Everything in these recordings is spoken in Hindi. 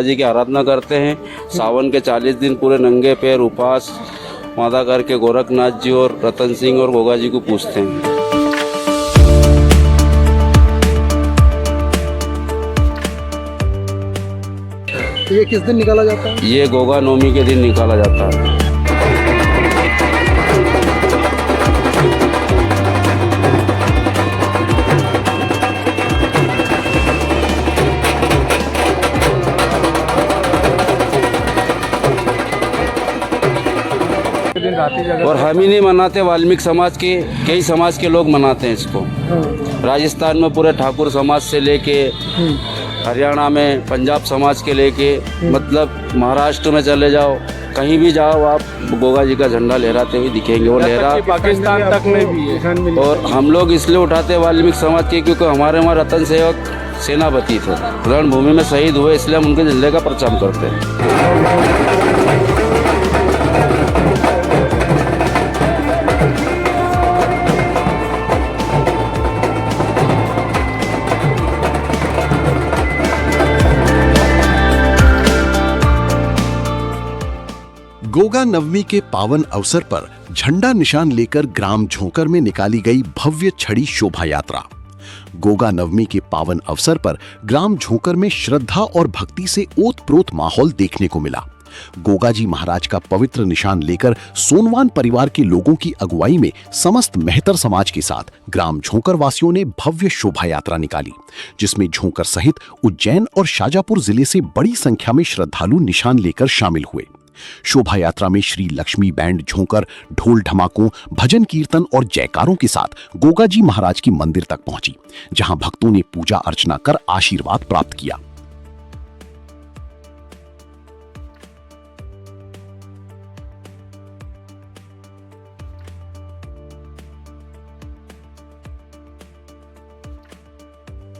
जी की आराधना करते हैं। सावन के 40 दिन पूरे नंगे पैर उपवास माता करके गोरखनाथ जी और रतन सिंह और गोगा जी को पूजते हैं। ये किस दिन निकाला जाता है? ये गोगा नवमी के दिन निकाला जाता है। और हम ही नहीं मनाते, वाल्मीकि समाज के कई समाज के लोग मनाते हैं इसको। राजस्थान में पूरे ठाकुर समाज से लेके, हरियाणा में पंजाब समाज के लेके, मतलब महाराष्ट्र में चले जाओ, कहीं भी जाओ आप गोगा जी का झंडा लहराते हुए दिखेंगे। वो लहरा पाकिस्तान तक में भी है। और हम लोग इसलिए उठाते हैं वाल्मीकि समाज के, क्योंकि हमारे वहाँ रतन सेवक सेनापति थे, रणभूमि में शहीद हुए, इसलिए हम उनके झंडे का परचम करते हैं। गोगा नवमी के पावन अवसर पर झंडा निशान लेकर ग्राम झोंकर में निकाली गई भव्य छड़ी शोभा यात्रा। गोगा नवमी के पावन अवसर पर ग्राम झोंकर में श्रद्धा और भक्ति से ओतप्रोत माहौल देखने को मिला। गोगा जी महाराज का पवित्र निशान लेकर सोनवान परिवार के लोगों की अगुवाई में समस्त मेहतर समाज के साथ ग्राम झोंकर वासियों ने भव्य शोभा यात्रा निकाली, जिसमें झोंकर सहित उज्जैन और शाजापुर जिले से बड़ी संख्या में श्रद्धालु निशान लेकर शामिल हुए। शोभा यात्रा में श्री लक्ष्मी बैंड झोंकर ढोल ढमाकों, भजन कीर्तन और जयकारों के साथ गोगा जी महाराज की मंदिर तक पहुंची, जहां भक्तों ने पूजा अर्चना कर आशीर्वाद प्राप्त किया।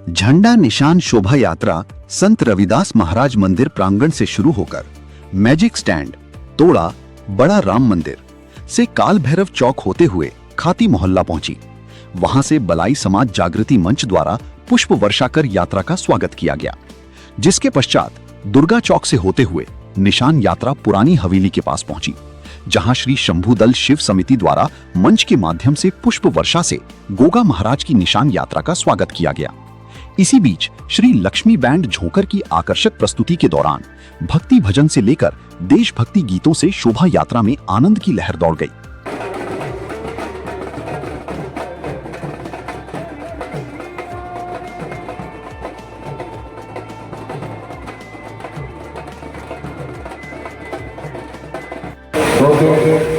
झंडा निशान शोभा यात्रा संत रविदास महाराज मंदिर प्रांगण से शुरू होकर मैजिक स्टैंड, तोड़ा, बड़ा राम मंदिर से काल भैरव चौक होते हुए खाती मोहल्ला पहुंची। वहां से बलाई समाज जागृति मंच द्वारा पुष्प वर्षा कर यात्रा का स्वागत किया गया, जिसके पश्चात दुर्गा चौक से होते हुए निशान यात्रा पुरानी हवेली के पास पहुंची, जहां श्री शंभुदल शिव समिति द्वारा मंच के माध्यम से पुष्प वर्षा से गोगा महाराज की निशान यात्रा का स्वागत किया गया। इसी बीच श्री लक्ष्मी बैंड झोंकर की आकर्षक प्रस्तुति के दौरान भक्ति भजन से लेकर देशभक्ति गीतों से शोभा यात्रा में आनंद की लहर दौड़ गई।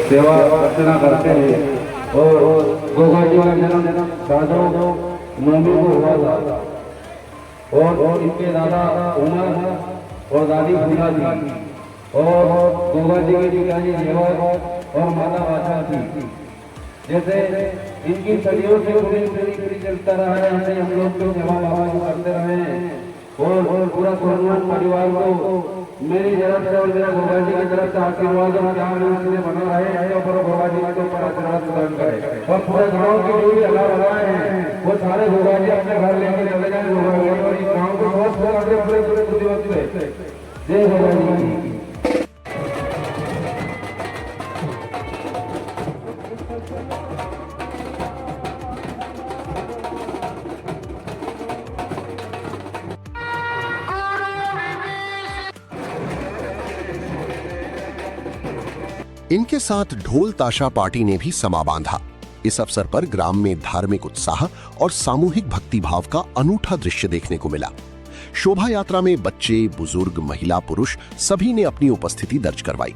सेवा अर्चना करते हैं और गोगा जी का जन्म साधो नवमी को हुआ था, और इनके दादा उमर और दादी पूजा थी, और गोगा जी की पिताजी जेवर और माता बादशाह थी। जैसे इनकी सदियों से पूरी चलता रहा है, ऐसे हम लोग तो सेवा बाबा को करते रहे हैं। और पूरा सोनवान परिवार को मेरी तरफ से और मेरा गोगा जी की तरफ से आशीर्वाद और प्यार बना रहे और गोगा जी के ऊपर आशीर्वाद प्रदान करे। और पूरे गाँव के जो भी लगा लगाए हैं वो सारे गोगा जी अपने घर लेके चले जाए। गोगा जी और इस गाँव को बहुत पूरे पूरे बुद्धिमती है। जय गोगा जी। इनके साथ ढोल ताशा पार्टी ने भी समा बांधा। इस अवसर पर ग्राम में धार्मिक उत्साह और सामूहिक भक्ति भाव का अनूठा दृश्य देखने को मिला। शोभा यात्रा में बच्चे, बुजुर्ग, महिला, पुरुष सभी ने अपनी उपस्थिति दर्ज करवाई।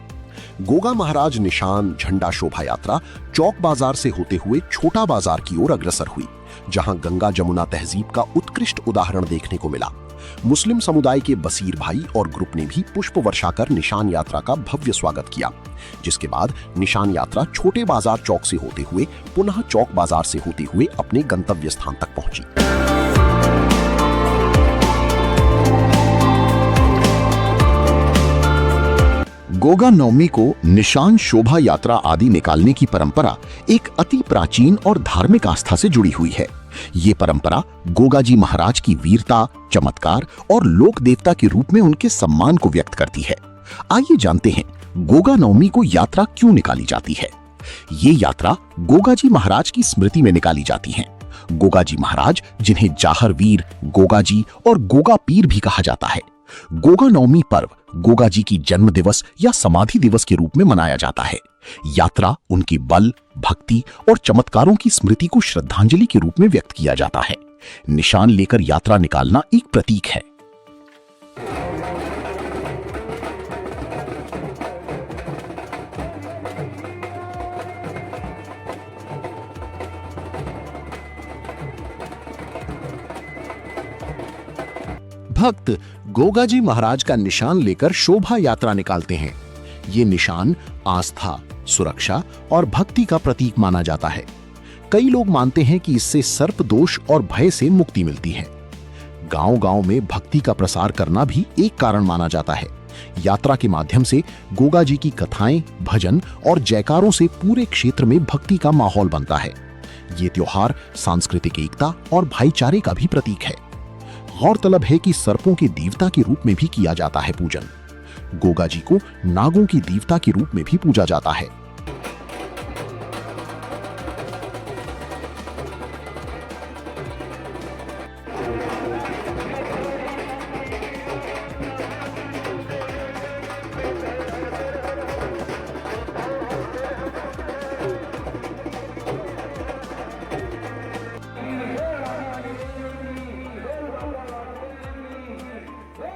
गोगा महाराज निशान झंडा शोभा यात्रा चौक बाजार से होते हुए छोटा बाजार की ओर अग्रसर हुई, जहां गंगा जमुना तहजीब का उत्कृष्ट उदाहरण देखने को मिला। मुस्लिम समुदाय के बसीर भाई और ग्रुप ने भी पुष्प वर्षा कर निशान यात्रा का भव्य स्वागत किया, जिसके बाद निशान यात्रा छोटे बाजार चौक से होते हुए पुनः चौक बाजार से होते हुए अपने गंतव्य स्थान तक पहुंची। गोगा नवमी को निशान शोभा यात्रा आदि निकालने की परंपरा एक अति प्राचीन और धार्मिक आस्था से जुड़ी हुई है। ये परंपरा गोगाजी महाराज की वीरता, चमत्कार और लोक देवता के रूप में उनके सम्मान को व्यक्त करती है। आइए जानते हैं गोगा नवमी को यात्रा क्यों निकाली जाती है। ये यात्रा गोगाजी महाराज की स्मृति में निकाली जाती है। गोगाजी महाराज, जिन्हें जाहर वीर, गोगाजी और गोगा पीर भी कहा जाता है। गोगा नवमी पर्व गोगाजी की जन्म दिवस या समाधि दिवस के रूप में मनाया जाता है। यात्रा उनके बल, भक्ति और चमत्कारों की स्मृति को श्रद्धांजलि के रूप में व्यक्त किया जाता है। निशान लेकर यात्रा निकालना एक प्रतीक है। भक्त गोगाजी महाराज का निशान लेकर शोभा यात्रा निकालते हैं। ये निशान आस्था, सुरक्षा और भक्ति का प्रतीक माना जाता है। कई लोग मानते हैं कि इससे सर्प दोष और भय से मुक्ति मिलती है। गांव-गांव में भक्ति का प्रसार करना भी एक कारण माना जाता है। यात्रा के माध्यम से गोगाजी की कथाएं, भजन और जयकारों से पूरे क्षेत्र में भक्ति का माहौल बनता है। ये त्योहार सांस्कृतिक एकता और भाईचारे का भी प्रतीक है। गौरतलब है कि सर्पों के देवता के रूप में भी किया जाता है पूजन। गोगाजी को नागों की देवता के रूप में भी पूजा जाता है।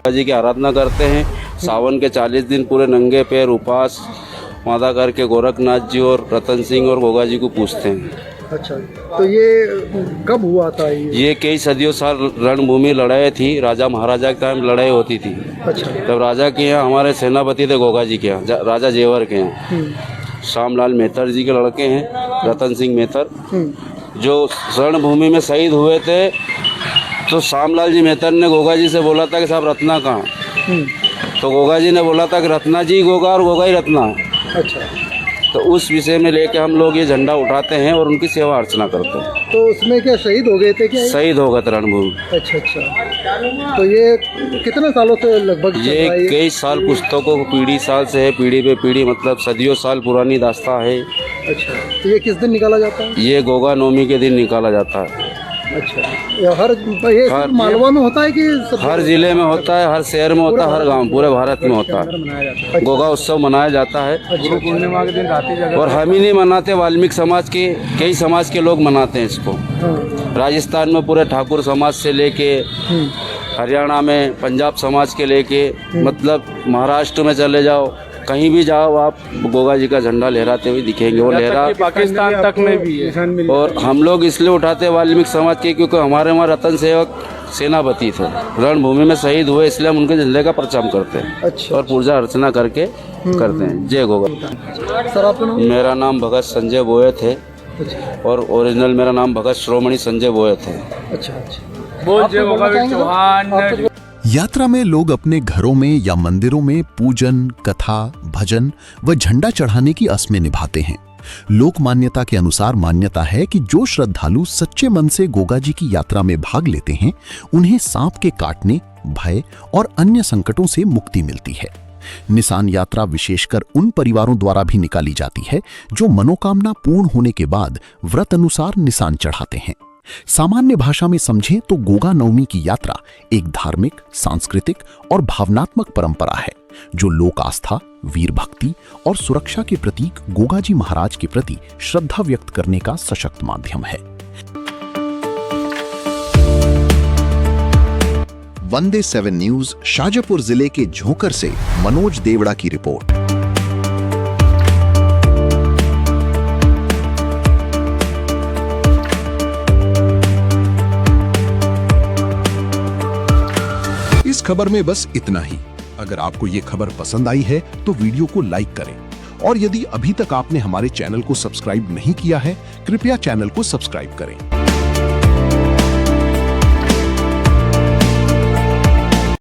जी की आराधना करते हैं। सावन के 40 दिन पूरे नंगे पैर उपवास माता करके गोरखनाथ जी और रतन सिंह और गोगा जी को पूजते हैं। अच्छा, तो ये कब हुआ था? ये कई सदियों साल रणभूमि लड़ाई थी, राजा महाराजा के टाइम लड़ाई होती थी। अच्छा। जब राजा के यहाँ हमारे सेनापति थे गोगा जी के यहाँ, राजा जेवर के यहाँ श्यामलाल मेहतर जी के लड़के हैं, रतन सिंह मेहतर, जो रणभूमि में शहीद हुए थे। तो श्यामलाल जी मेहतर ने गोगा जी से बोला था कि साहब रत्ना कहाँ? तो गोगा जी ने बोला था कि रत्ना जी गोगा और गोगा ही रत्ना। अच्छा। तो उस विषय में लेके हम लोग ये झंडा उठाते हैं और उनकी सेवा अर्चना करते हैं। तो उसमें क्या शहीद हो गए थे क्या? शहीद हो गए थे रणभूमि। अच्छा अच्छा। तो ये कितने सालों से लगभग? ये कई साल, पुस्तकों को पीढ़ी साल से है, पीढ़ी पे पीढ़ी, मतलब सदियों साल पुरानी दास्तां है। अच्छा, तो ये किस दिन निकाला जाता है? ये गोगा नवमी के दिन निकाला जाता है। अच्छा, ये मालवा में होता है कि हर जिले में होता है, हर शहर में होता है, हर गांव, पूरे भारत में होता है। गोगा उत्सव मनाया जाता है। गुरु पूर्णिमा के दिन रात्रि जागरण। और हम ही नहीं मनाते, वाल्मीकि समाज के कई समाज के लोग मनाते हैं इसको। राजस्थान में पूरे ठाकुर समाज से लेके, हरियाणा में पंजाब समाज के लेके, मतलब महाराष्ट्र में चले जाओ, कहीं भी जाओ आप, गोगा जी का झंडा लहराते हुए दिखेंगे। वो लहरा पाकिस्तान तक में भी है। और हम लोग इसलिए उठाते वाल्मीकि समाज के, क्योंकि हमारे वहाँ रतन सेवक सेनापति थे, रणभूमि में शहीद हुए, इसलिए हम उनके झंडे का परचम करते हैं। अच्छा। और पूजा अर्चना करके करते हैं। जय गोगा। सर, आपका नाम? मेरा नाम भगत संजय बोये थे। अच्छा। और ओरिजिनल मेरा नाम भगत श्रोमणी संजय बोये थे। अच्छा अच्छा। बोल जय गोगा चौहान। यात्रा में लोग अपने घरों में या मंदिरों में पूजन, कथा, भजन व झंडा चढ़ाने की रस्में निभाते हैं। लोक मान्यता के अनुसार मान्यता है कि जो श्रद्धालु सच्चे मन से गोगाजी की यात्रा में भाग लेते हैं, उन्हें सांप के काटने, भय और अन्य संकटों से मुक्ति मिलती है। निशान यात्रा विशेषकर उन परिवारों द्वारा भी निकाली जाती है जो मनोकामना पूर्ण होने के बाद व्रत अनुसार निशान चढ़ाते हैं। सामान्य भाषा में समझें तो गोगा नवमी की यात्रा एक धार्मिक, सांस्कृतिक और भावनात्मक परंपरा है जो लोक आस्था, वीर भक्ति और सुरक्षा के प्रतीक गोगाजी महाराज के प्रति श्रद्धा व्यक्त करने का सशक्त माध्यम है। वंदे 7 न्यूज शाजापुर जिले के झोंकर से मनोज देवड़ा की रिपोर्ट। इस खबर में बस इतना ही। अगर आपको ये खबर पसंद आई है तो वीडियो को लाइक करें, और यदि अभी तक आपने हमारे चैनल को सब्सक्राइब नहीं किया है, कृपया चैनल को सब्सक्राइब करें।